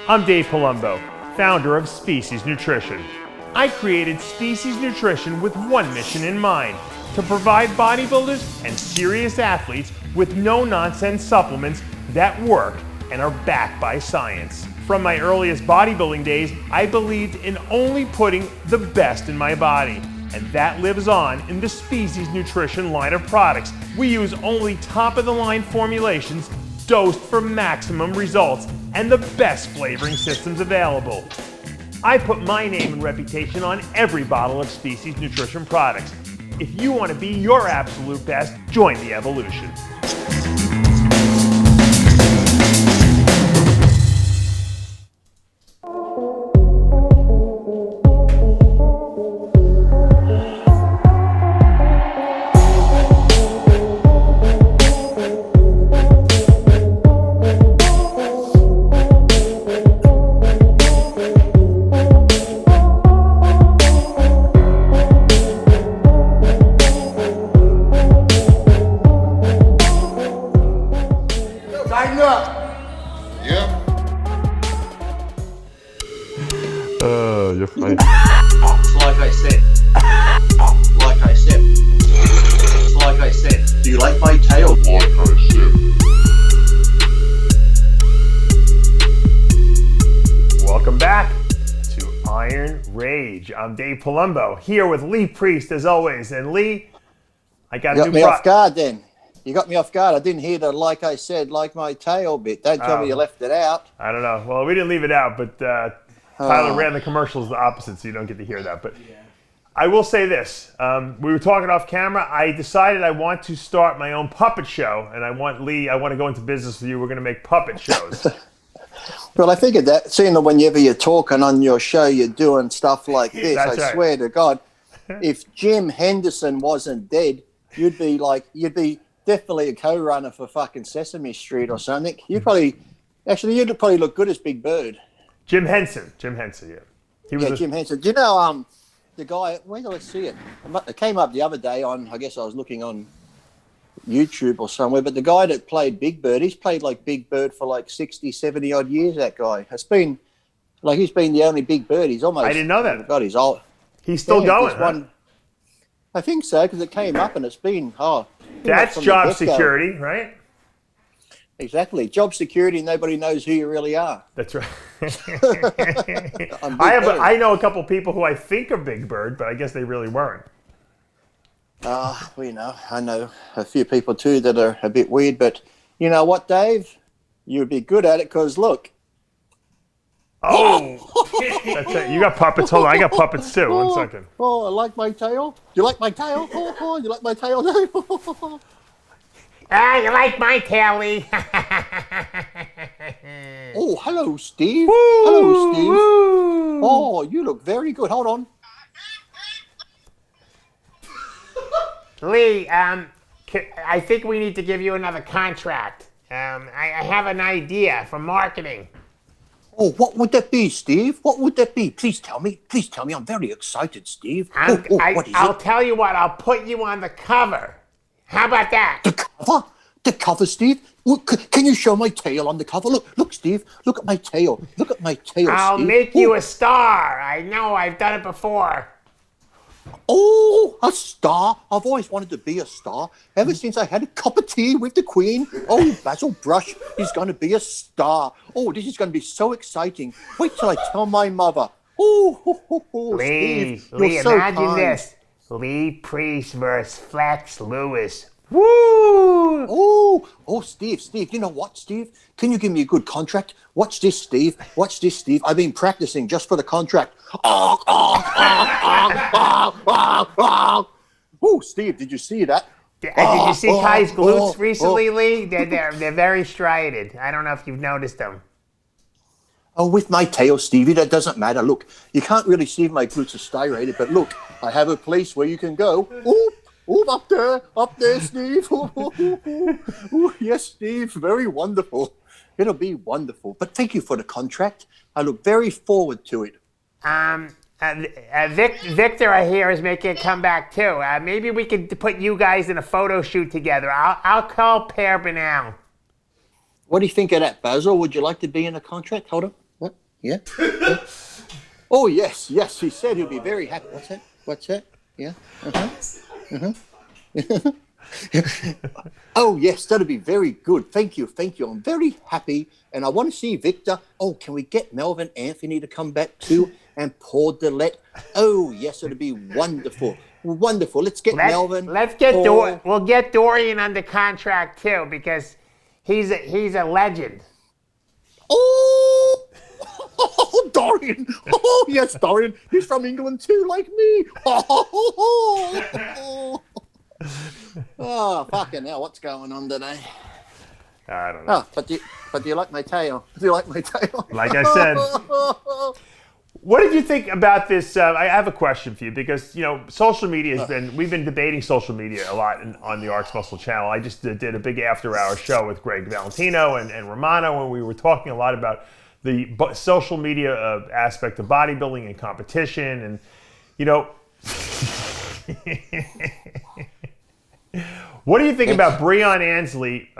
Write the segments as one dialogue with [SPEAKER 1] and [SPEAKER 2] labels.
[SPEAKER 1] I'm Dave Palumbo, founder of Species Nutrition. I created Species Nutrition with one mission in mind: to provide bodybuilders and serious athletes with no-nonsense supplements that work and are backed by science. From my earliest bodybuilding days, I believed in only putting the best in my body. And that lives on in the Species Nutrition line of products. We use only top-of-the-line formulations dosed for maximum results and the best flavoring systems available. I put my name and reputation on every bottle of Species Nutrition products. If you want to be your absolute best, join the evolution.
[SPEAKER 2] You're funny.
[SPEAKER 3] Like I said, do you like my tail?
[SPEAKER 2] Like I said.
[SPEAKER 1] Welcome back to Iron Rage. I'm Dave Palumbo, here with Lee Priest as always. And Lee, I got a new
[SPEAKER 4] You got me off guard then. You got me off guard. I didn't hear the like I said, like my tail bit. Don't tell me you left it out.
[SPEAKER 1] I don't know. Well, we didn't leave it out, but Tyler ran the commercials the opposite, so you don't get to hear that. But I will say this. We were talking off camera. I decided I want to start my own puppet show, and I want to go into business with you. We're going to make puppet shows.
[SPEAKER 4] Well, I figured that, seeing that whenever you're talking on your show, you're doing stuff like this.
[SPEAKER 1] That's
[SPEAKER 4] I
[SPEAKER 1] right.
[SPEAKER 4] swear to God, if Jim Henderson wasn't dead, you'd be definitely a co-runner for fucking Sesame Street or something. You'd probably look good as Big Bird.
[SPEAKER 1] Jim Henson, yeah.
[SPEAKER 4] Jim Henson. Do you know the guy? Where did I see it? It came up the other day on. I guess I was looking on YouTube or somewhere. But the guy that played Big Bird, he's played like Big Bird for like 60, 70 odd years. That guy has been he's been the only Big Bird. He's almost.
[SPEAKER 1] I didn't know that.
[SPEAKER 4] God, he's old.
[SPEAKER 1] He's still going. Huh?
[SPEAKER 4] I think so, because it came up and it's been
[SPEAKER 1] That's job security, right?
[SPEAKER 4] Exactly. Job security, nobody knows who you really are.
[SPEAKER 1] That's right. I know a couple people who I think are Big Bird, but I guess they really weren't.
[SPEAKER 4] I know a few people too that are a bit weird, but you know what, Dave? You'd be good at it because look.
[SPEAKER 1] Oh! That's it. You got puppets. Hold on, I got puppets too. 1 second.
[SPEAKER 4] Oh, I like my tail. Do you like my tail? Oh, you like my tail, Dave?
[SPEAKER 1] You like my tail, Lee?
[SPEAKER 4] Oh, hello, Steve.
[SPEAKER 1] Woo,
[SPEAKER 4] hello, Steve.
[SPEAKER 1] Woo.
[SPEAKER 4] Oh, you look very good. Hold on.
[SPEAKER 5] Lee, I think we need to give you another contract. I have an idea for marketing.
[SPEAKER 4] Oh, what would that be, Steve? What would that be? Please tell me. Please tell me. I'm very excited, Steve. What is
[SPEAKER 5] I'll
[SPEAKER 4] it?
[SPEAKER 5] tell you what. I'll put you on the cover. How about that?
[SPEAKER 4] The cover? The cover, Steve? Can you show my tail on the cover? Look, Steve. Look at my tail. Look at my tail,
[SPEAKER 5] I'll
[SPEAKER 4] Steve.
[SPEAKER 5] make you a star. I know. I've done it before.
[SPEAKER 4] Oh, a star. I've always wanted to be a star. Ever since I had a cup of tea with the Queen. Oh, Basil Brush is going to be a star. Oh, this is going to be so exciting. Wait till I tell my mother.
[SPEAKER 5] Lee,
[SPEAKER 4] Steve,
[SPEAKER 5] Lee,
[SPEAKER 4] you're so
[SPEAKER 5] imagine
[SPEAKER 4] kind.
[SPEAKER 5] this. Lee Priest versus Flex Lewis. Woo!
[SPEAKER 4] Oh, Steve, you know what, Steve? Can you give me a good contract? Watch this, Steve. I've been practicing just for the contract. Oh, Steve, did you see that?
[SPEAKER 5] Did you see Kai's glutes recently, Lee? They're very striated. I don't know if you've noticed them.
[SPEAKER 4] Oh, with my tail, Stevie, that doesn't matter. Look, you can't really see if my glutes are striated, but look, I have a place where you can go. Up there, Steve. Yes, Steve, very wonderful. It'll be wonderful. But thank you for the contract. I look very forward to it.
[SPEAKER 5] Victor, I hear, is making a comeback too. Maybe we could put you guys in a photo shoot together. I'll call Per Banal.
[SPEAKER 4] What do you think of that, Basil? Would you like to be in a contract? Hold on. What? Yeah. Yeah. Oh, yes. He said he'll be very happy. What's that? Yeah. Oh, yes, that'll be very good. Thank you. I'm very happy, and I want to see Victor. Oh, can we get Melvin Anthony to come back too? And Paul Dillette. Oh, yes, it'll be wonderful. Let's get Melvin.
[SPEAKER 5] Let's get
[SPEAKER 4] Paul.
[SPEAKER 5] We'll get Dorian under contract too, because he's a legend.
[SPEAKER 4] Oh, Dorian. Oh, yes, Dorian. He's from England too, like me. Oh, fucking hell, what's going on today?
[SPEAKER 1] I don't know.
[SPEAKER 4] Oh, but do you like my tail? Do you like my tail?
[SPEAKER 1] Like I said. What did you think about this? I have a question for you, because, social media has we've been debating social media a lot on the Arts Muscle channel. I just did a big after-hour show with Greg Valentino and Romano, and we were talking a lot about the social media aspect of bodybuilding and competition. And, what do you think about Breon Ansley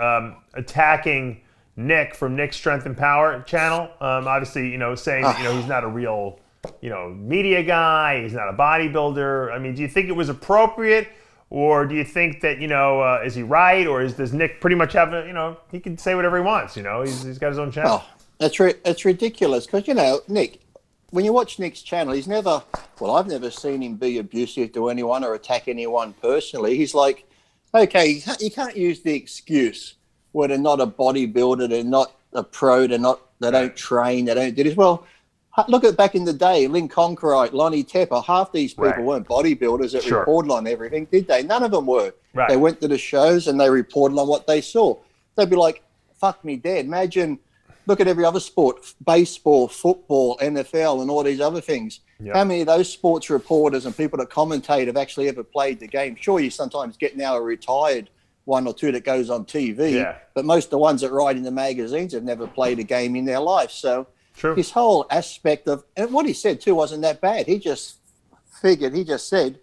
[SPEAKER 1] attacking Nick from Nick's Strength and Power channel? Obviously, saying that, he's not a real, media guy. He's not a bodybuilder. I mean, do you think it was appropriate, or do you think that, is he right, or does Nick pretty much have he can say whatever he wants? He's got his own channel.
[SPEAKER 4] Oh, it's ridiculous, because Nick, when you watch Nick's channel, he's never. Well, I've never seen him be abusive to anyone or attack anyone personally. He's like, okay, you can't use the excuse where they're not a bodybuilder, they're not a pro, they don't train, they don't do this. Well, look at back in the day, Lynn Conquerite, Lonnie Tepper, half these people weren't bodybuilders that reported on everything, did they? None of them were. Right. They went to the shows and they reported on what they saw. They'd be like, fuck me dead. Imagine, look at every other sport, baseball, football, NFL, and all these other things. Yep. How many of those sports reporters and people that commentate have actually ever played the game? Sure, you sometimes get now a retired one or two that goes on TV, but most of the ones that write in the magazines have never played a game in their life. So his whole aspect of, and what he said too wasn't that bad. He just said,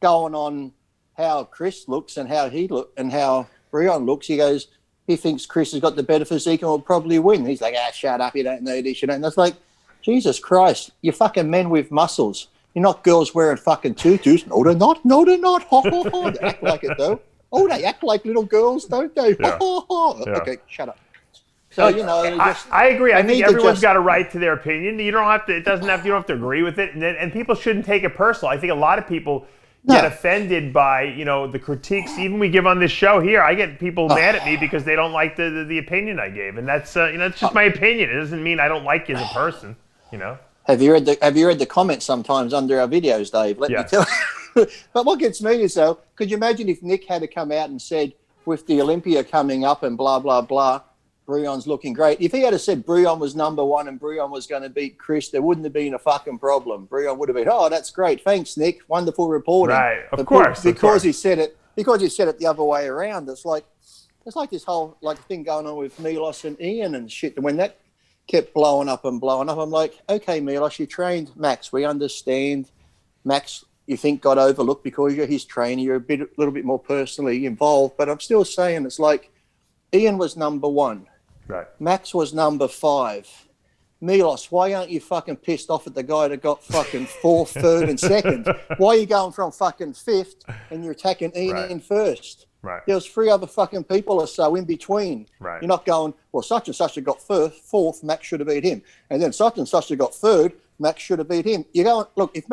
[SPEAKER 4] going on how Chris looks and how he look and how Breon looks, he goes, he thinks Chris has got the better physique and will probably win. He's like, shut up, you don't know this, you don't. And that's like, Jesus Christ, you're fucking men with muscles. You're not girls wearing fucking tutus. No, they're not. They act like it, though. Oh, they act like little girls, don't they? Yeah. Okay, shut up. So,
[SPEAKER 1] I agree. I think everyone's got a right to their opinion. You don't have to, you don't have to agree with it. And people shouldn't take it personal. I think a lot of people get offended by, the critiques. Even we give on this show here, I get people mad at me because they don't like the opinion I gave. And that's, it's just my opinion. It doesn't mean I don't like you as a person,
[SPEAKER 4] Have you read the comments sometimes under our videos, Dave? Let me tell you. But what gets me is, though, could you imagine if Nick had to come out and said, with the Olympia coming up and blah, blah, blah, Breon's looking great. If he had said Breon was number one and Breon was going to beat Chris, there wouldn't have been a fucking problem. Breon would have been, oh, that's great. Thanks, Nick. Wonderful reporting.
[SPEAKER 1] Right, of course.
[SPEAKER 4] Because he said it the other way around. It's like this whole thing going on with Milos and Ian and shit. And when that kept blowing up, I'm like, okay, Milos, you trained Max. We understand. Max, you think got overlooked because you're his trainer. You're a little bit more personally involved. But I'm still saying it's like Ian was number one.
[SPEAKER 1] Right.
[SPEAKER 4] Max was number 5. Milos, why aren't you fucking pissed off at the guy that got fucking 4th, 3rd, and 2nd? Why are you going from fucking 5th and you're attacking Ian in 1st?
[SPEAKER 1] Right.
[SPEAKER 4] There was 3 other fucking people or so in between. Right. You're not going, well, such and such got 4th, Max should have beat him. And then such and such got 3rd, Max should have beat him. You're going, look, if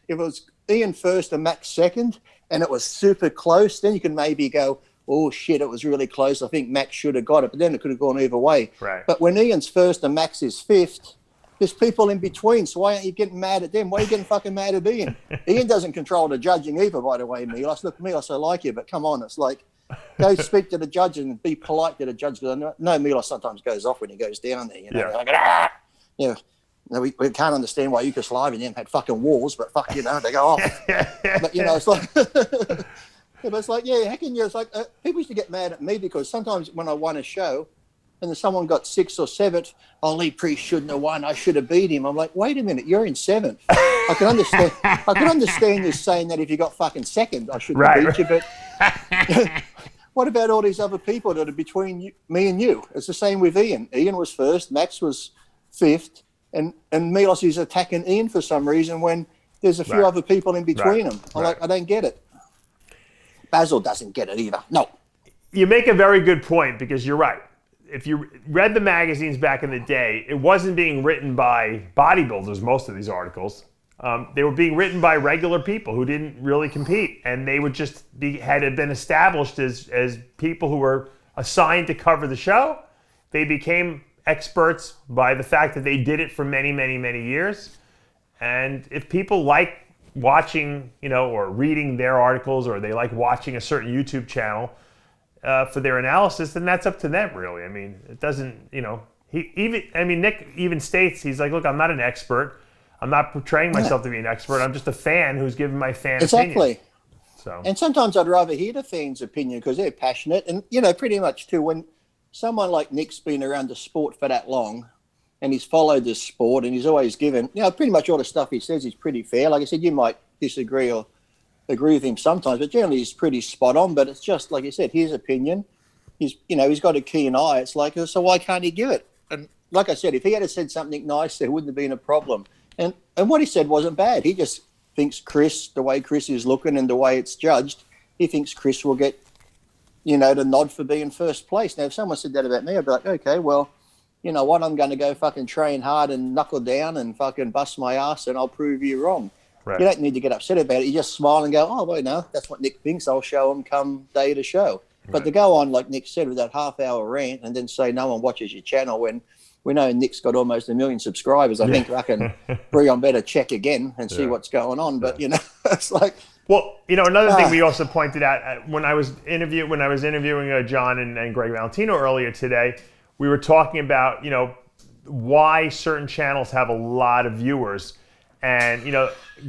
[SPEAKER 4] it was Ian 1st and Max 2nd, and it was super close, then you can maybe go, oh, shit, it was really close. I think Max should have got it, but then it could have gone either way.
[SPEAKER 1] Right.
[SPEAKER 4] But when Ian's 1st and Max is 5th, there's people in between, so why aren't you getting mad at them? Why are you getting fucking mad at Ian? Ian doesn't control the judging either, by the way, Milos. Look, Milos, I like you, but come on, it's like, go speak to the judge and be polite to the judge. Because I know Milos sometimes goes off when he goes down there. Like, we can't understand why Yugoslavia then had fucking wars, but fuck, they go off. But, it's like... Yeah, but it's like, how can you? It's like people used to get mad at me because sometimes when I won a show and then someone got 6th or 7th, Lee Priest shouldn't have won. I should have beat him. I'm like, wait a minute, you're in 7th. I can understand you saying that if you got fucking 2nd, I should have beat you. But what about all these other people that are between me and you? It's the same with Ian. Ian was 1st, Max was 5th, and Milos is attacking Ian for some reason when there's a few other people in between them. I don't get it. Basil doesn't get it either. No.
[SPEAKER 1] You make a very good point, because you're right. If you read the magazines back in the day, it wasn't being written by bodybuilders, most of these articles. They were being written by regular people who didn't really compete, and they would just had been established as people who were assigned to cover the show. They became experts by the fact that they did it for many, many, many years. And if people like watching, or reading their articles, or they like watching a certain YouTube channel for their analysis, then that's up to them, really. I mean, it doesn't, Nick even states, he's like, look, I'm not an expert. I'm not portraying myself to be an expert. I'm just a fan who's giving my fan opinion. So.
[SPEAKER 4] And sometimes I'd rather hear the fans' opinion because they're passionate. And, pretty much too, when someone like Nick's been around the sport for that long and he's followed this sport and he's always given, pretty much all the stuff he says is pretty fair. Like I said, you might disagree or agree with him sometimes, but generally he's pretty spot on. But it's just, like I said, his opinion. He's got a keen eye. It's like, so why can't he give it? And like I said, if he had said something nice, there wouldn't have been a problem. And what he said wasn't bad. He just thinks Chris, the way Chris is looking and the way it's judged, he thinks Chris will get, the nod for being first place. Now, if someone said that about me, I'd be like, okay, well, you know what? I'm going to go fucking train hard and knuckle down and fucking bust my ass and I'll prove you wrong. Right. You don't need to get upset about it. You just smile and go, oh, well, no, that's what Nick thinks. I'll show him come day to show. Right. But to go on, like Nick said, with that half-hour rant and then say no one watches your channel when we know Nick's got almost 1 million subscribers. I think Breon better check again and see what's going on. But it's like,
[SPEAKER 1] well, another thing we also pointed out when I was interviewing John and Greg Valentino earlier today, we were talking about why certain channels have a lot of viewers, and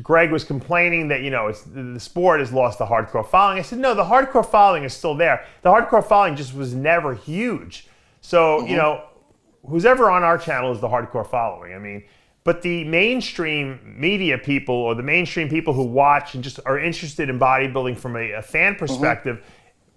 [SPEAKER 1] Greg was complaining that the sport has lost the hardcore following. I said no, the hardcore following is still there. The hardcore following just was never huge. So who's ever on our channel is the hardcore following. I mean, but the mainstream media people or the mainstream people who watch and just are interested in bodybuilding from a fan perspective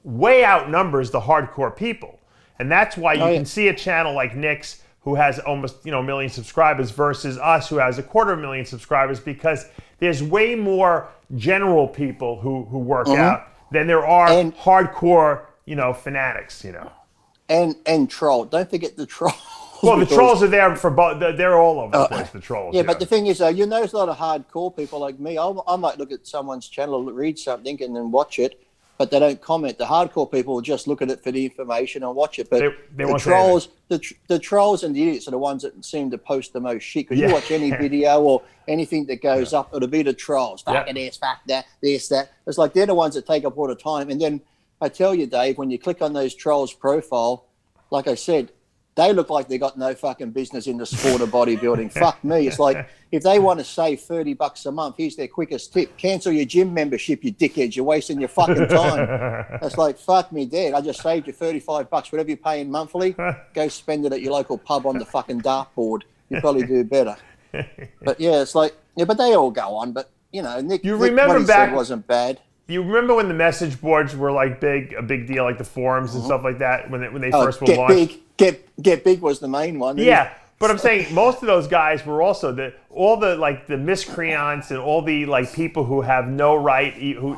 [SPEAKER 1] way outnumbers the hardcore people. And that's why you can see a channel like Nick's who has almost 1 million subscribers versus us who has 250,000 subscribers, because there's way more general people who work out than there are hardcore fanatics.
[SPEAKER 4] And troll. Don't forget the troll.
[SPEAKER 1] Well, the trolls are there for both. They're all over the place, the trolls.
[SPEAKER 4] Yeah, but the thing is, you notice a lot of hardcore people like me. I might look at someone's channel, read something, and then watch it, but they don't comment. The hardcore people will just look at it for the information and watch it. But
[SPEAKER 1] they
[SPEAKER 4] the trolls, the trolls and the idiots are the ones that seem to post the most shit. Because you watch any video or anything that goes up, it'll be the trolls. Fuck this, fuck that, this, that. It's like they're the ones that take up all the time. And then I tell you, Dave, when you click on those trolls' profile, like I said, they look like they got no fucking business in the sport of bodybuilding. Fuck me. It's like, if they want to save $30 a month, here's their quickest tip. Cancel your gym membership, you dickheads. You're wasting your fucking time. It's like, fuck me dead. I just saved you $35. Whatever you're paying monthly, go spend it at your local pub on the fucking dartboard. You probably do better. But yeah, it's like, but they all go on. But, Nick, what he said wasn't bad.
[SPEAKER 1] You remember when the message boards were like a big deal, like the forums and stuff like that when they first were launched?
[SPEAKER 4] Get Big was the main one.
[SPEAKER 1] Yeah, but I'm saying most of those guys were also all the miscreants and all the people who have no right, who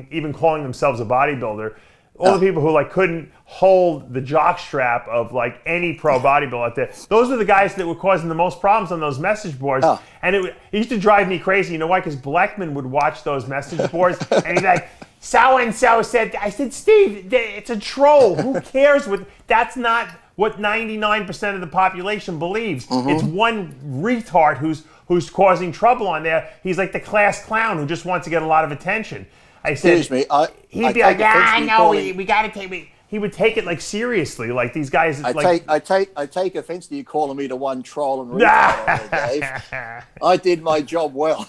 [SPEAKER 1] even calling themselves a bodybuilder. All the people who couldn't hold the jock strap of any pro bodybuilder out there. Those are the guys that were causing the most problems on those message boards. And it used to drive me crazy. You know why? Because Blackman would watch those message boards and he'd be like, so-and-so said, I said, Steve, it's a troll. Who cares? That's not what 99% of the population believes. It's one retard who's causing trouble on there. He's like the class clown who just wants to get a lot lot of attention. I said,
[SPEAKER 4] excuse me,
[SPEAKER 1] he'd be like, yeah, no, we got to take me. He would take it seriously, these guys.
[SPEAKER 4] I take offense to you calling me the one troll and retard, Dave. I did my job well.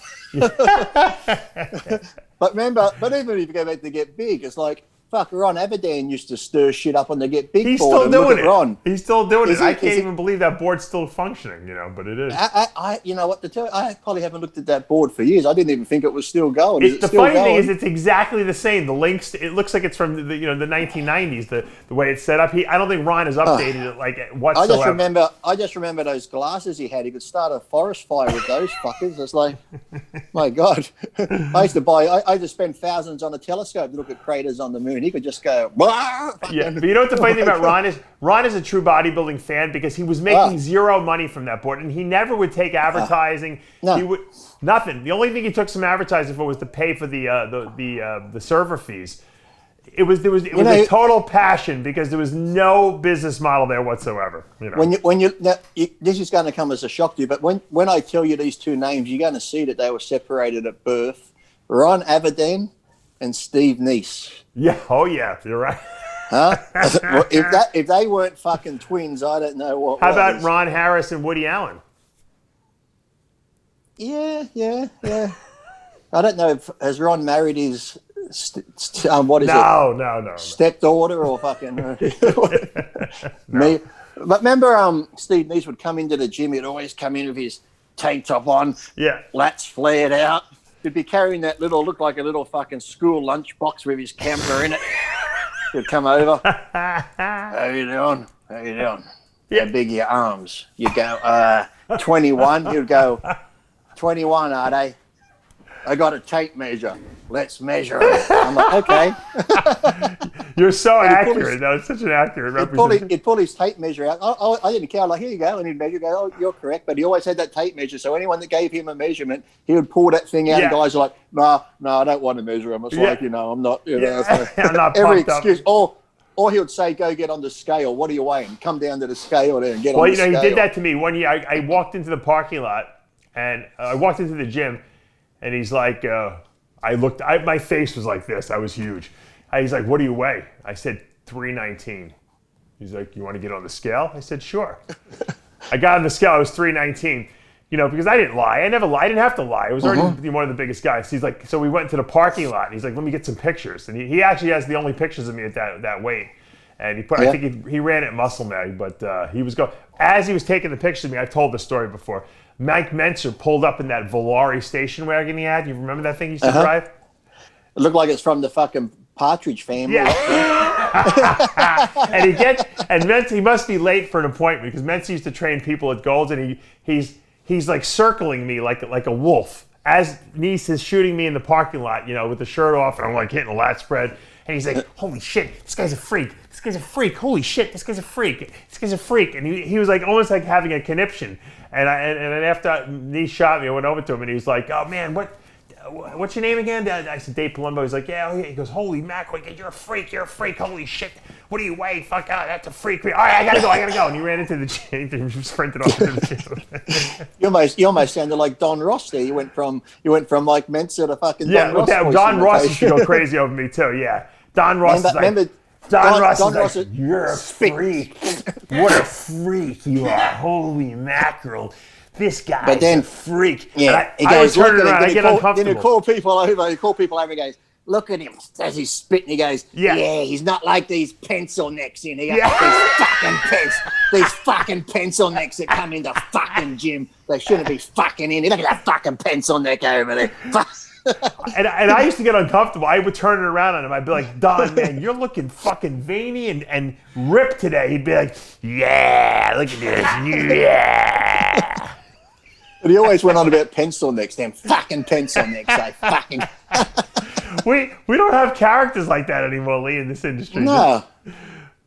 [SPEAKER 4] But remember, even if you go back to Get Big, it's like fuck, Ron Aberdeen used to stir shit up on the Get Big
[SPEAKER 1] He's
[SPEAKER 4] board.
[SPEAKER 1] still
[SPEAKER 4] And
[SPEAKER 1] doing
[SPEAKER 4] look
[SPEAKER 1] it.
[SPEAKER 4] at Ron.
[SPEAKER 1] He's still doing
[SPEAKER 4] Is
[SPEAKER 1] it. I
[SPEAKER 4] he-
[SPEAKER 1] can't
[SPEAKER 4] is he-
[SPEAKER 1] even believe that board's still functioning, but it is.
[SPEAKER 4] You know what to tell you? I probably haven't looked at that board for years. I didn't even think it was still going. Is it
[SPEAKER 1] The
[SPEAKER 4] still
[SPEAKER 1] funny thing
[SPEAKER 4] going?
[SPEAKER 1] is, it's exactly the same. The links, it looks like it's from the 1990s. The way it's set up. I don't think Ron has updated it like whatsoever.
[SPEAKER 4] I just remember those glasses he had. He could start a forest fire with those fuckers. It's like, my God. I used to spend thousands on a telescope to look at craters on the moon. He could just go, "Wah!"
[SPEAKER 1] Yeah, but you know what the funny thing about Ron is? Ron is a true bodybuilding fan because he was making zero money from that board, and he never would take advertising.
[SPEAKER 4] No.
[SPEAKER 1] He would nothing. The only thing he took some advertising for was to pay for the server fees. It was a total passion because there was no business model there whatsoever. You know.
[SPEAKER 4] This is going to come as a shock to you, but when I tell you these two names, you're going to see that they were separated at birth. Ron Aberdeen and Steve Neese.
[SPEAKER 1] Yeah. Oh yeah. You're right.
[SPEAKER 4] Huh? Well, if they weren't fucking twins, I don't know what.
[SPEAKER 1] How about
[SPEAKER 4] was.
[SPEAKER 1] Ron Harris and Woody Allen?
[SPEAKER 4] Yeah. I don't know if has Ron married his what is it?
[SPEAKER 1] No.
[SPEAKER 4] Stepdaughter or fucking me. But remember, Steve Neese would come into the gym. He'd always come in with his tank top on,
[SPEAKER 1] Yeah.
[SPEAKER 4] lats flared out. He'd be carrying that looked like a little fucking school lunchbox with his camera in it. He'd come over. How you doing?
[SPEAKER 1] Yeah.
[SPEAKER 4] How big are your arms? You go, 21. He'd go, 21, are they? I got a tape measure. Let's measure it. I'm like, okay.
[SPEAKER 1] You're so
[SPEAKER 4] And
[SPEAKER 1] accurate. That was such an accurate representation.
[SPEAKER 4] He'd pull his tape measure out. I didn't care. I'm like, here you go. And he'd measure. Go, oh, you're correct. But he always had that tape measure. So anyone that gave him a measurement, he would pull that thing out.
[SPEAKER 1] Yeah.
[SPEAKER 4] And guys are like, no, I don't want to measure him. It's like, I'm not.
[SPEAKER 1] I'm not
[SPEAKER 4] every
[SPEAKER 1] pumped up.
[SPEAKER 4] excuse. Or he would say, go get on the scale. What are you weighing? Come down to the scale there and get on the scale.
[SPEAKER 1] Well, he did that to me. One year, I walked into the parking lot, and I walked into the gym, and he's like, my face was like this. I was huge. He's like, what do you weigh? I said, 319. He's like, you want to get on the scale? I said, sure. I got on the scale. I was 319. Because I didn't lie. I never lied. I didn't have to lie. I was already one of the biggest guys. He's like, so we went to the parking lot, and he's like, let me get some pictures. And he actually has the only pictures of me at that weight. And I think he ran at Muscle Mag, but he was as he was taking the pictures of me, I've told this story before. Mike Menzer pulled up in that Volare station wagon he had. You remember that thing he used to drive?
[SPEAKER 4] It looked like it's from the fucking Partridge Family.
[SPEAKER 1] Yeah. And Menzer, he must be late for an appointment because Menzer used to train people at Gold's, and he's like circling me like a wolf as Neese is shooting me in the parking lot, with the shirt off, and I'm like hitting a lat spread. And he's like, holy shit, this guy's a freak. This guy's a freak. Holy shit, this guy's a freak. This guy's a freak. And he was like almost like having a conniption. And then after Neese shot me, I went over to him and he was like, oh man, what's your name again? I said, Dave Palumbo. He's like, yeah. He goes, holy mackerel, you're a freak. Holy shit. What do you weigh? Fuck out. That's a freak. All right, I gotta go. And he ran into the gym and sprinted off to the gym.
[SPEAKER 4] You almost sounded like Don Ross there. You went from like Menzer to fucking Don Ross.
[SPEAKER 1] Yeah, Don Ross used to go crazy over me too. Yeah, Don Ross Don Ross is like, you're a freak. What a freak you are. Holy mackerel. This guy's a freak.
[SPEAKER 4] Yeah,
[SPEAKER 1] I was turning around. I get uncomfortable.
[SPEAKER 4] Then he call people over. And goes, look at him as he's spitting. He goes, yeah, he's not like these pencil necks in here. These fucking pencil necks that come into fucking gym. They shouldn't be fucking in here. Look at that fucking pencil neck over there.
[SPEAKER 1] And I used to get uncomfortable. I would turn it around on him. I'd be like, Don, man, you're looking fucking veiny and ripped today. He'd be like, yeah, look at this. Yeah.
[SPEAKER 4] But he always went on about pencil necks. Damn fucking pencil necks. They fucking...
[SPEAKER 1] we don't have characters like that anymore, Lee, in this industry.
[SPEAKER 4] No.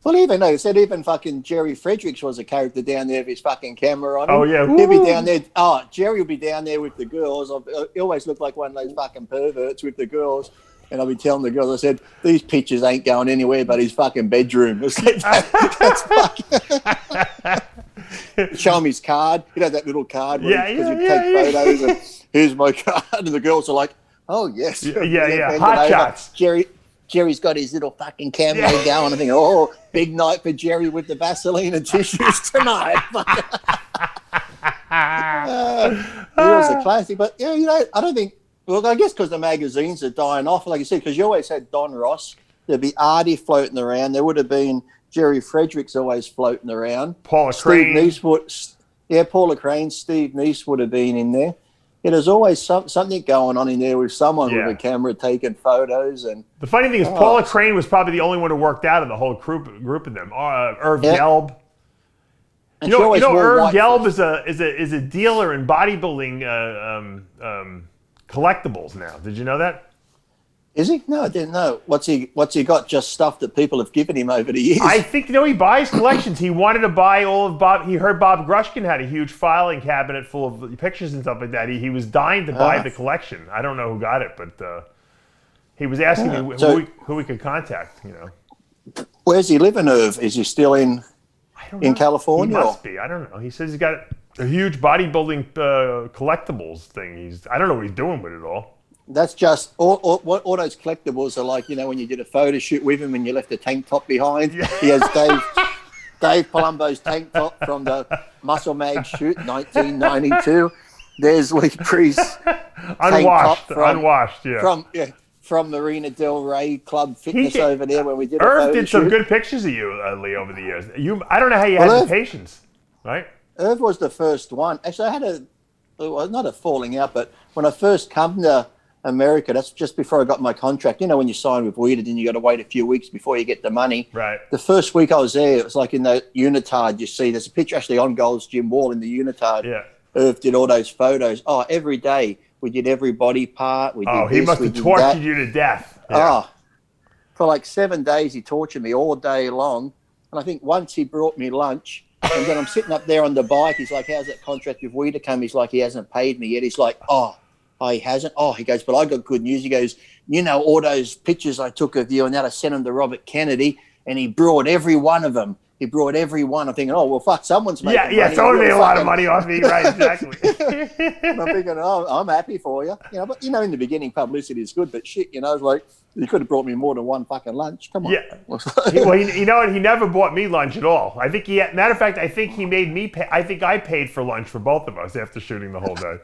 [SPEAKER 4] Well, even fucking Jerry Fredericks was a character down there with his fucking camera on him.
[SPEAKER 1] Oh, yeah.
[SPEAKER 4] He'd be down there. Oh, Jerry would be down there with the girls. He always looked like one of those fucking perverts with the girls. And I'll be telling the girls, I said, these pictures ain't going anywhere but his fucking bedroom. It's like, that's fucking... Show him his card. He'd have that little card where he'd take photos and here's my card. And the girls are like, oh, yes.
[SPEAKER 1] Yeah. Hot shots.
[SPEAKER 4] Jerry's got his little fucking camera going. I think, oh, big night for Jerry with the Vaseline and tissues tonight. It was a classic. But, I don't think, well, I guess because the magazines are dying off, like you said, because you always had Don Ross There'd be Artie floating around. There would have been Jerry Fredericks always floating around.
[SPEAKER 1] Paula
[SPEAKER 4] Steve
[SPEAKER 1] Crane.
[SPEAKER 4] Neese Paula Crane, Steve Neese would have been in there. Yeah, there's always something going on in there with someone with a camera taking photos. And
[SPEAKER 1] the funny thing is, Paula Crane was probably the only one who worked out of the whole group of them. Irv Gelb. You know, Irv Gelb is a dealer in bodybuilding collectibles now. Did you know that?
[SPEAKER 4] Is he? No, I didn't know. What's he got? Just stuff that people have given him over the years.
[SPEAKER 1] I think he buys collections. He wanted to buy all of Bob. He heard Bob Grushkin had a huge filing cabinet full of pictures and stuff like that. He was dying to buy the collection. I don't know who got it, but he was asking me who we could contact. You know,
[SPEAKER 4] where's he living? Irv? Is he still in California?
[SPEAKER 1] He must be. I don't know. He says he's got a huge bodybuilding collectibles thing. I don't know what he's doing with it all.
[SPEAKER 4] That's just all those collectibles are like, you know, when you did a photo shoot with him and you left a tank top behind. He has Dave Palumbo's tank top from the Muscle Mag shoot 1992. There's Lee Priest
[SPEAKER 1] unwashed,
[SPEAKER 4] from Marina Del Rey Club Fitness over there when we did a photo
[SPEAKER 1] Irv did some
[SPEAKER 4] shoot.
[SPEAKER 1] good pictures of you, Lee, over the years. I don't know how you had the patience, right?
[SPEAKER 4] Irv was the first one. Actually, I had not a falling out, but when I first come to America, that's just before I got my contract. You know, when you sign with Weeded and you got to wait a few weeks before you get the money.
[SPEAKER 1] Right.
[SPEAKER 4] The first week I was there, it was like in the unitard. You see, there's a picture actually on Gold's gym wall in the unitard.
[SPEAKER 1] Yeah.
[SPEAKER 4] Irv did all those photos. Oh, every day we did every body part. We did
[SPEAKER 1] he must have tortured you to death. Yeah.
[SPEAKER 4] For like 7 days he tortured me all day long. And I think once he brought me lunch, and then I'm sitting up there on the bike. He's like, "How's that contract with Weeder come?" He's like, "He hasn't paid me yet." He's like, "Oh, he hasn't." Oh, he goes, "But I got good news." He goes, "You know, all those pictures I took of you and that I sent them to Robert Kennedy, and he brought every one of them. He brought every one." I'm thinking, "Oh, well, fuck, someone's making money."
[SPEAKER 1] Yeah, someone made a lot of money off me. Right, exactly.
[SPEAKER 4] And I'm thinking, "Oh, I'm happy for you." You know, but, you know, in the beginning, publicity is good, but shit, you know, it's like, you could have brought me more than one fucking lunch. Come on.
[SPEAKER 1] Yeah. You know what? He never bought me lunch at all. I think matter of fact, I think he made me pay. I think I paid for lunch for both of us after shooting the whole day.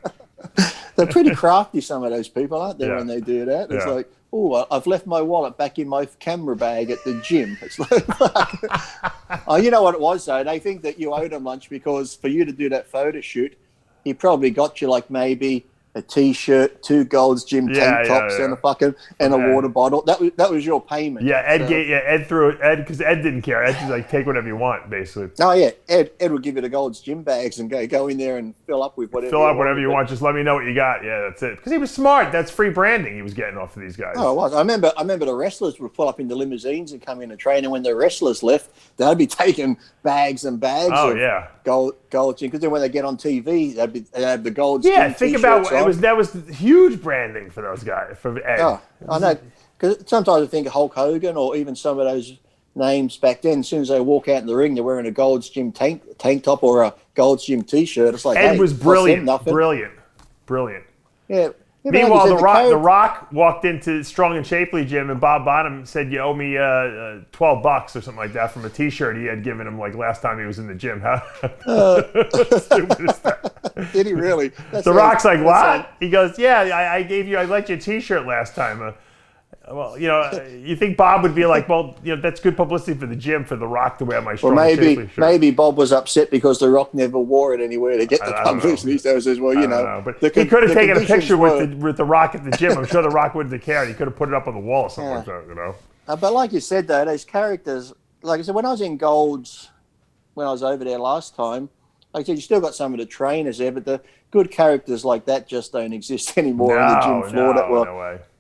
[SPEAKER 4] They're pretty crafty, some of those people, aren't they, when they do that? It's like, "Oh, I've left my wallet back in my camera bag at the gym." It's like, you know what it was, though? They think that you owed them lunch because for you to do that photo shoot, he probably got you like maybe a T-shirt, 2 Gold's Gym tank tops, and a water bottle. That was your payment.
[SPEAKER 1] Yeah, Ed threw it. Ed, because Ed didn't care. Ed was like, "Take whatever you want," basically.
[SPEAKER 4] Oh yeah, Ed would give you the Gold's Gym bags and go in there and fill up with whatever.
[SPEAKER 1] Fill up whatever you want. Just let me know what you got. Yeah, that's it. Because he was smart. That's free branding he was getting off of these guys.
[SPEAKER 4] Oh, it was. I remember the wrestlers would pull up in the limousines and come in and train, and when the wrestlers left, they'd be taking bags and bags. Gold Gym, because then when they get on TV, they'd have the Gold's Gym.
[SPEAKER 1] Yeah, think about that was huge branding for those guys, for Ed.
[SPEAKER 4] Oh, I know. Because sometimes I think of Hulk Hogan or even some of those names back then. As soon as they walk out in the ring, they're wearing a Gold's Gym tank top or a Gold's Gym T-shirt. It's like,
[SPEAKER 1] Ed was brilliant.
[SPEAKER 4] Yeah.
[SPEAKER 1] Meanwhile, the Rock walked into Strong and Shapely gym, and Bob Bottom said, "You owe me $12 or something like that from a T-shirt he had given him like last time he was in the gym." How stupid is that?
[SPEAKER 4] Did he really?
[SPEAKER 1] The Rock's like, "What?" He goes, "Yeah, I let you a T-shirt last time." Well, you know, you think Bob would be like, "Well, you know, that's good publicity for the gym for The Rock to wear my Strong and Shapely shirt."
[SPEAKER 4] Maybe Bob was upset because The Rock never wore it anywhere to get the publicity. So he says, "Well, you know."
[SPEAKER 1] But he could have taken a picture with the Rock at the gym. I'm sure The Rock wouldn't have cared. He could have put it up on the wall or something like that, you know.
[SPEAKER 4] But like you said, though, those characters, like I said, when I was in Gold's, when I was over there last time, like I said, you still got some of the trainers there, but the good characters like that just don't exist anymore on the gym floor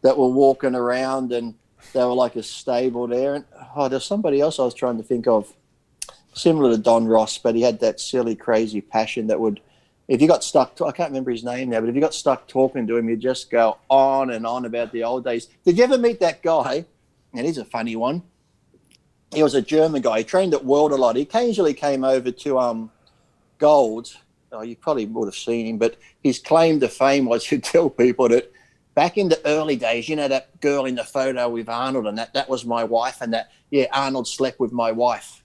[SPEAKER 4] that were walking around, and they were like a stable there. And there's somebody else I was trying to think of, similar to Don Ross, but he had that silly, crazy passion that would, if you got stuck, I can't remember his name now, but if you got stuck talking to him, you'd just go on and on about the old days. Did you ever meet that guy? And he's a funny one. He was a German guy. He trained at World a lot. He occasionally came over to Gold. Oh, you probably would have seen him, but his claim to fame was to tell people that back in the early days, you know, that girl in the photo with Arnold and that was my wife, and Arnold slept with my wife.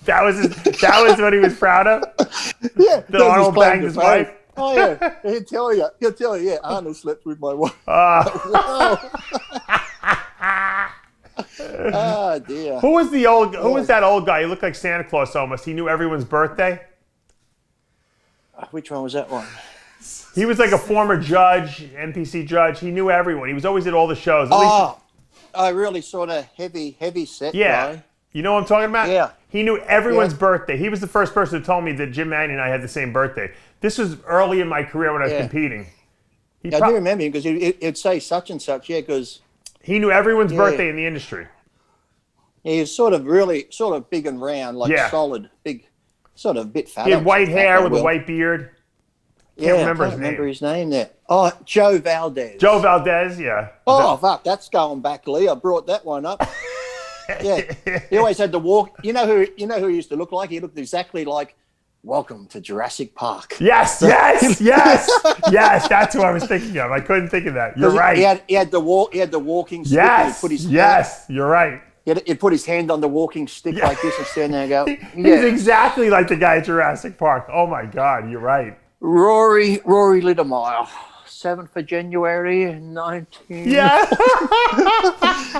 [SPEAKER 4] That was what he was proud of? Yeah. That Arnold banged his wife? Oh, yeah. He'll tell you, yeah, Arnold slept with my wife. Wow. Oh dear.
[SPEAKER 1] Who was that old guy? He looked like Santa Claus almost. He knew everyone's birthday.
[SPEAKER 4] Which one was that one?
[SPEAKER 1] He was like a former judge, NPC judge. He knew everyone. He was always at all the shows. At least
[SPEAKER 4] Really sort of heavy set
[SPEAKER 1] yeah.
[SPEAKER 4] guy.
[SPEAKER 1] You know what I'm talking about?
[SPEAKER 4] Yeah.
[SPEAKER 1] He knew everyone's birthday. He was the first person who told me that Jim Manning and I had the same birthday. This was early in my career when I was competing.
[SPEAKER 4] I do remember him because he'd say such and such, because
[SPEAKER 1] he knew everyone's birthday in the industry.
[SPEAKER 4] Yeah, he was sort of big and round, like solid, big, sort of a bit fat.
[SPEAKER 1] He had white hair with a white beard. Can't remember
[SPEAKER 4] his name there. Oh, Joe Valdez.
[SPEAKER 1] Joe Valdez, yeah.
[SPEAKER 4] Fuck, that's going back, Lee. I brought that one up. Yeah, he always had the walk. You know who he used to look like? He looked exactly like Welcome to Jurassic Park.
[SPEAKER 1] Yes. That's who I was thinking of. I couldn't think of that. You're right.
[SPEAKER 4] He had the walking stick.
[SPEAKER 1] Yes, you're right.
[SPEAKER 4] He'd put his hand on the walking stick like this and stand there and go.
[SPEAKER 1] He's exactly like the guy at Jurassic Park. Oh my God, you're right.
[SPEAKER 4] Rory Littermeyer, 7th of January, 19.
[SPEAKER 1] Yeah.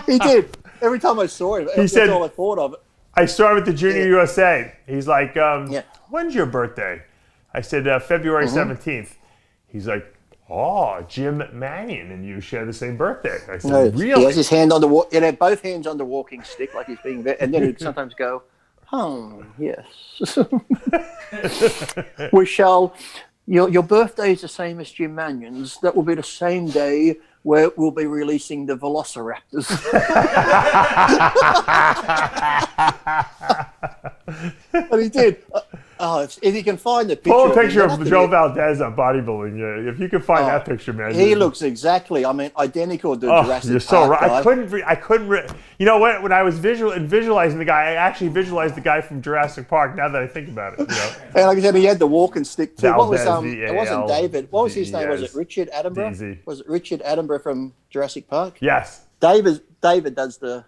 [SPEAKER 4] He did. Every time I saw him, that's all I thought of.
[SPEAKER 1] I saw him at the Junior USA. He's like, when's your birthday? I said, February 17th. He's like, Jim Mannion and you share the same birthday. I said, really?
[SPEAKER 4] He has his hand on the he had both hands on the walking stick like he's being and then he'd sometimes go, yes. We shall, your birthday is the same as Jim Mannion's. That will be the same day where we'll be releasing the Velociraptors. But he did. If you can find the picture.
[SPEAKER 1] Pull a picture of Joe Valdez on Bodybuilding. Yeah, if you can find that picture, man.
[SPEAKER 4] He looks exactly, identical to Jurassic Park.
[SPEAKER 1] You're so right. I couldn't. You know what? When I was visualizing the guy, I actually visualized the guy from Jurassic Park. Now that I think about it, you know.
[SPEAKER 4] And like I said, he had the walking stick too.
[SPEAKER 1] Valdez,
[SPEAKER 4] it wasn't David. What was his name? Was it Richard Attenborough? Was it Richard Attenborough from Jurassic Park?
[SPEAKER 1] Yes.
[SPEAKER 4] David does the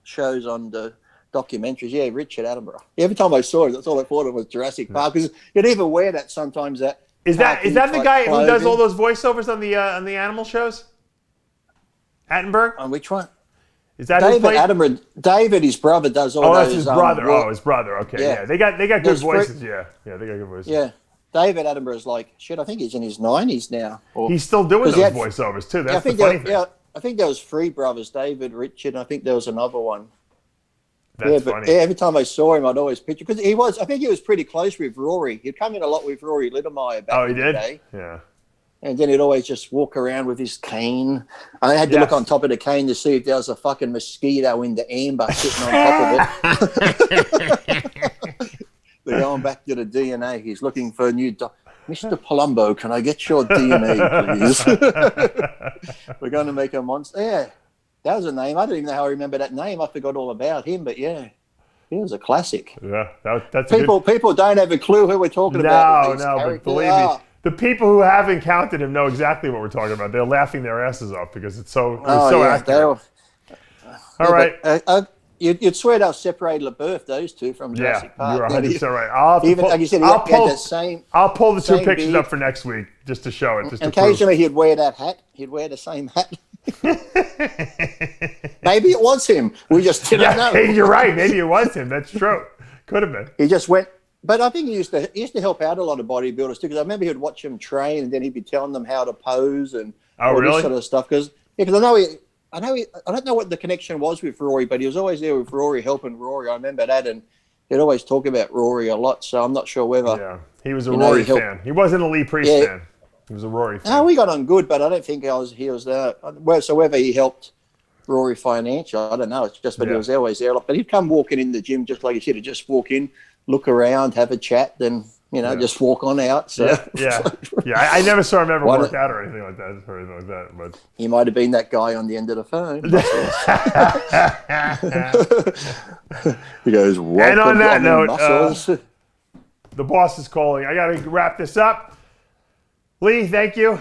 [SPEAKER 4] shows on the documentaries. Yeah, Richard Attenborough. Every time I saw it, that's all I thought of was Jurassic Park. Because you'd even wear that sometimes.
[SPEAKER 1] Is that the guy who does all those voiceovers on the animal shows? Attenborough?
[SPEAKER 4] On which one?
[SPEAKER 1] Is that
[SPEAKER 4] David Attenborough? David, his brother, does all those.
[SPEAKER 1] Oh, that's his brother. His brother. Okay, yeah. They got good voices. Yeah, they got good voices.
[SPEAKER 4] Yeah. David Attenborough's like, I think he's in his 90s now.
[SPEAKER 1] He's still doing those voiceovers too. That's the funny thing.
[SPEAKER 4] Yeah, I think there was 3 brothers, David, Richard, and I think there was another one.
[SPEAKER 1] That's funny.
[SPEAKER 4] Every time I saw him, I'd always picture, because I think he was pretty close with Rory. He'd come in a lot with Rory Littermeyer back in the day.
[SPEAKER 1] Yeah.
[SPEAKER 4] And then he'd always just walk around with his cane. I had to look on top of the cane to see if there was a fucking mosquito in the amber sitting on top of it. They're going back to the DNA. He's looking for a new Mr. Palumbo, can I get your DNA, please? We're going to make a monster. Yeah, that was a name. I don't even know how I remember that name. I forgot all about him, but yeah, he was a classic.
[SPEAKER 1] Yeah, that's
[SPEAKER 4] people don't have a clue who we're talking about.
[SPEAKER 1] No, but believe me, the people who have encountered him know exactly what we're talking about. They're laughing their asses off because it's so accurate. All right.
[SPEAKER 4] You'd swear they'll separate the birth, those two, from Jurassic Park.
[SPEAKER 1] You're 100% right.
[SPEAKER 4] Like you said,
[SPEAKER 1] I'll pull the 2 pictures up for next week just to show it.
[SPEAKER 4] Occasionally he'd wear that hat. He'd wear the same hat. Maybe it was him. We just didn't know.
[SPEAKER 1] You're right. Maybe it was him. That's true. Could have been.
[SPEAKER 4] He just went. But I think he used to help out a lot of bodybuilders too, because I remember he'd watch them train and then he'd be telling them how to pose and all this sort of stuff. Because I don't know what the connection was with Rory, but he was always there with Rory, helping Rory. I remember that, and he'd always talk about Rory a lot. So I'm not sure whether. Yeah,
[SPEAKER 1] he was a Rory fan. He wasn't a Lee Priest fan. He was a Rory fan.
[SPEAKER 4] No, we got on good, but I don't think he was there. So whether he helped Rory financially, I don't know. It's just, but he was always there. But he'd come walking in the gym, just like you said, he'd just walk in, look around, have a chat, then just walk on out. So
[SPEAKER 1] I never saw him ever work out or anything like that. But
[SPEAKER 4] he might have been that guy on the end of the phone. He goes,
[SPEAKER 1] and on that note, the boss is calling. I got to wrap this up. Lee, thank you.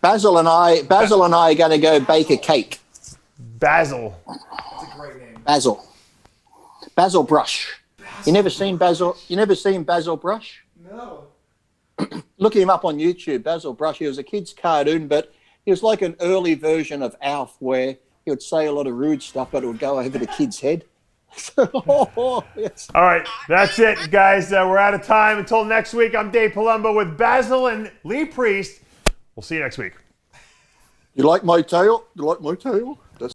[SPEAKER 4] Basil and I are going to go bake a cake.
[SPEAKER 1] Basil.
[SPEAKER 6] That's a great name.
[SPEAKER 4] Basil Brush. You never seen Basil? You never seen Basil Brush?
[SPEAKER 6] No.
[SPEAKER 4] Look him up on YouTube. Basil Brush. He was a kid's cartoon, but he was like an early version of Alf, where He would say a lot of rude stuff, but it would go over the kid's head. Yes.
[SPEAKER 1] All right, that's it, guys. We're out of time. Until next week, I'm Dave Palumbo with Basil and Lee Priest. We'll see you next week.
[SPEAKER 4] You like my tail? You like my tail?